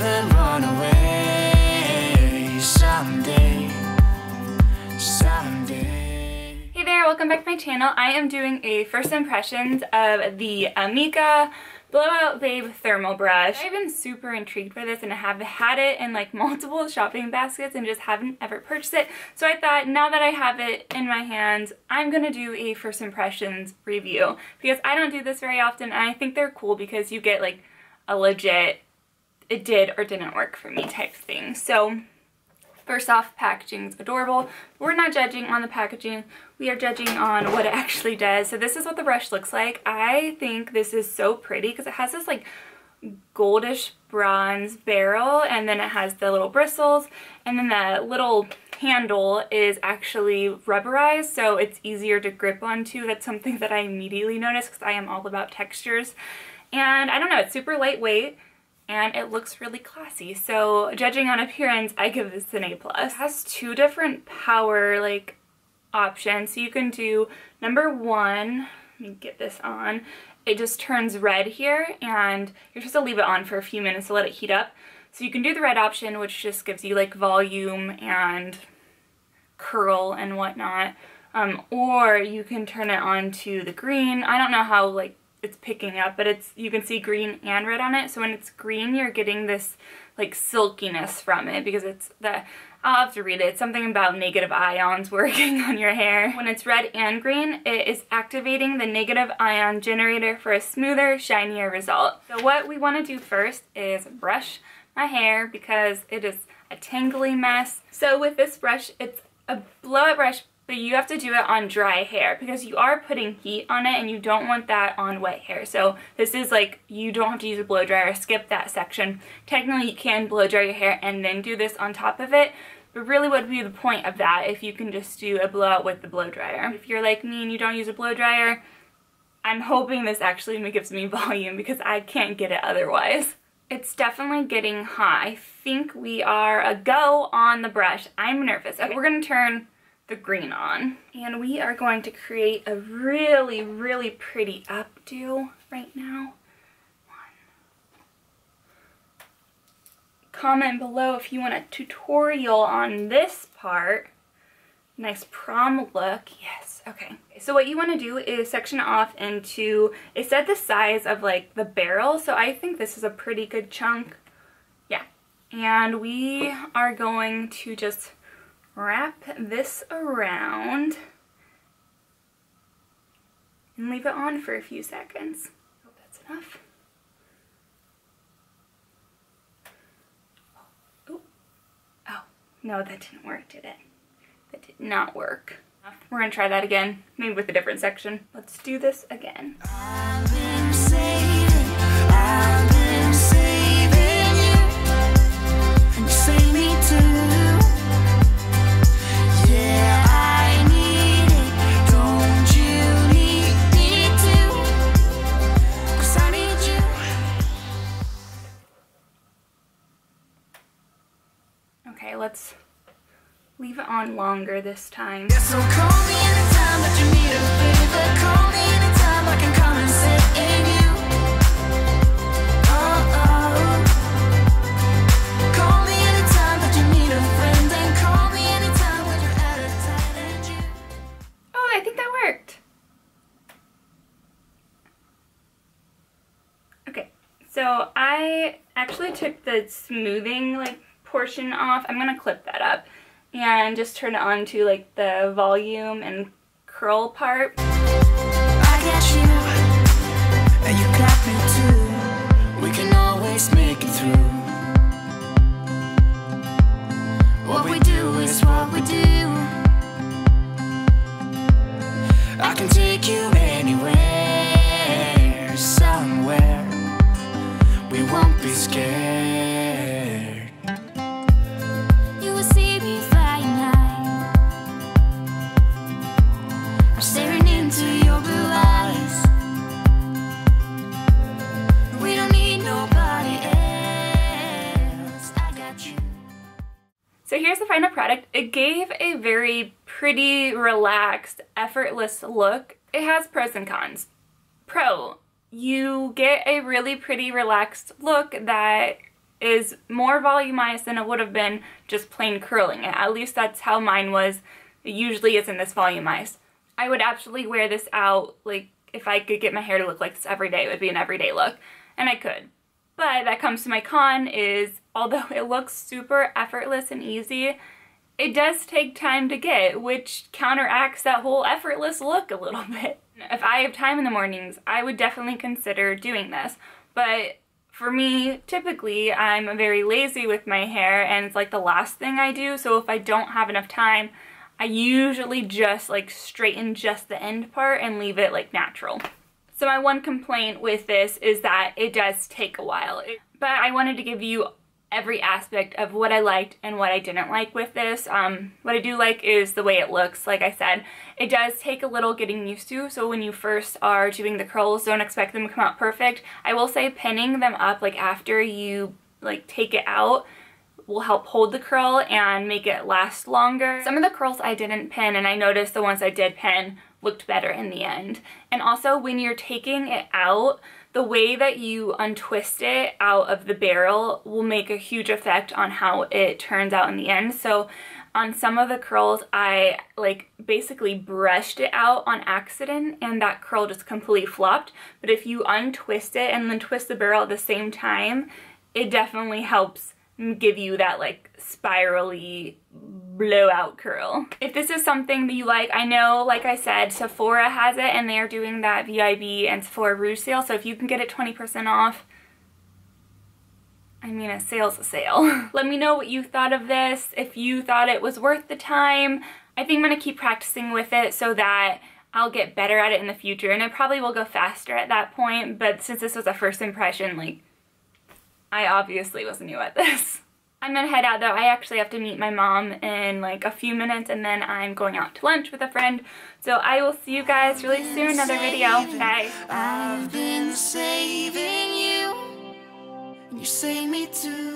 then run away someday, someday. Hey there, welcome back to my channel. I am doing a first impressions of the Amika Blowout Babe Thermal Brush. I've been super intrigued by this and I have had it in like multiple shopping baskets and just haven't ever purchased it. So I thought now that I have it in my hands, I'm gonna do a first impressions review because I don't do this very often and I think they're cool because you get like a legit it did or didn't work for me type thing. So first off, packaging's adorable. We're not judging on the packaging, we are judging on what it actually does. So this is what the brush looks like. I think this is so pretty because it has this like goldish bronze barrel and then it has the little bristles and then the little handle is actually rubberized so it's easier to grip onto. That's something that I immediately noticed because I am all about textures. And I don't know, it's super lightweight and it looks really classy. So judging on appearance, I give this an A+. It has two different power like options. So you can do number one, let me get this on. It just turns red here and you're supposed to leave it on for a few minutes to let it heat up. So you can do the red option, which just gives you like volume and curl and whatnot. Or you can turn it on to the green. I don't know how like it's picking up, but you can see green and red on it. So when it's green, you're getting this like silkiness from it because I'll have to read it. It's something about negative ions working on your hair. When it's red and green, it is activating the negative ion generator for a smoother, shinier result. So what we want to do first is brush my hair because it is a tangly mess. So with this brush, it's a blowout brush, but you have to do it on dry hair because you are putting heat on it and you don't want that on wet hair. So this is like, you don't have to use a blow dryer, skip that section. Technically you can blow dry your hair and then do this on top of it, but really what would be the point of that if you can just do a blowout with the blow dryer? If you're like me and you don't use a blow dryer, I'm hoping this actually gives me volume because I can't get it otherwise. It's definitely getting hot. I think we are a go on the brush. I'm nervous. Okay, we're gonna turn the green on and we are going to create a really, really pretty updo right now. Comment below if you want a tutorial on this part. Nice prom look. Yes, okay. So what you want to do is section it off into, it said the size of like the barrel, so I think this is a pretty good chunk. Yeah. And we are going to just wrap this around and leave it on for a few seconds. Hope that's enough. Oh, no, that didn't work, did it? That did not work. We're gonna try that again, maybe with a different section. Let's do this again. I've been saving you, and you save me too. Okay, let's leave it on longer this time. Yeah, so call me anytime that you need a favor. Call me anytime I can come and save you. Call me anytime that you need a friend. And call me anytime when you're at a tight end. Oh, I think that worked. Okay, so I actually took the smoothing like portion off. I'm gonna clip that up and just turn it on to like the volume and curl part. I got you, and you got me too. We can always make it through. What we do is what we do. I can take you anywhere, somewhere. We won't be scared. So here's the final product. It gave a very pretty, relaxed, effortless look. It has pros and cons. Pro, you get a really pretty, relaxed look that is more volumized than it would have been just plain curling it. At least that's how mine was. It usually isn't this volumized. I would absolutely wear this out, like if I could get my hair to look like this every day, it would be an everyday look, and I could. But that comes to my con is, although it looks super effortless and easy, it does take time to get, which counteracts that whole effortless look a little bit. If I have time in the mornings, I would definitely consider doing this, but for me, typically, I'm very lazy with my hair and it's like the last thing I do, so if I don't have enough time, I usually just like straighten just the end part and leave it like natural. So my one complaint with this is that it does take a while, but I wanted to give you every aspect of what I liked and what I didn't like with this. What I do like is the way it looks. Like I said, it does take a little getting used to, so when you first are doing the curls, don't expect them to come out perfect. I will say pinning them up like after you like take it out will help hold the curl and make it last longer. Some of the curls I didn't pin, and I noticed the ones I did pin looked better in the end. And also when you're taking it out, the way that you untwist it out of the barrel will make a huge effect on how it turns out in the end. So on some of the curls, I like basically brushed it out on accident and that curl just completely flopped. But if you untwist it and then twist the barrel at the same time, it definitely helps give you that like spirally blowout curl. If this is something that you like, I know, like I said, Sephora has it and they're doing that VIB and Sephora Rouge sale, so if you can get it 20% off, I mean, a sale's a sale. Let me know what you thought of this, if you thought it was worth the time. I think I'm gonna keep practicing with it so that I'll get better at it in the future, and it probably will go faster at that point, but since this was a first impression, like, I obviously was new at this. I'm gonna head out though. I actually have to meet my mom in like a few minutes and then I'm going out to lunch with a friend. So I will see you guys really soon. Another video. Bye. I've been saving you, and you save me too.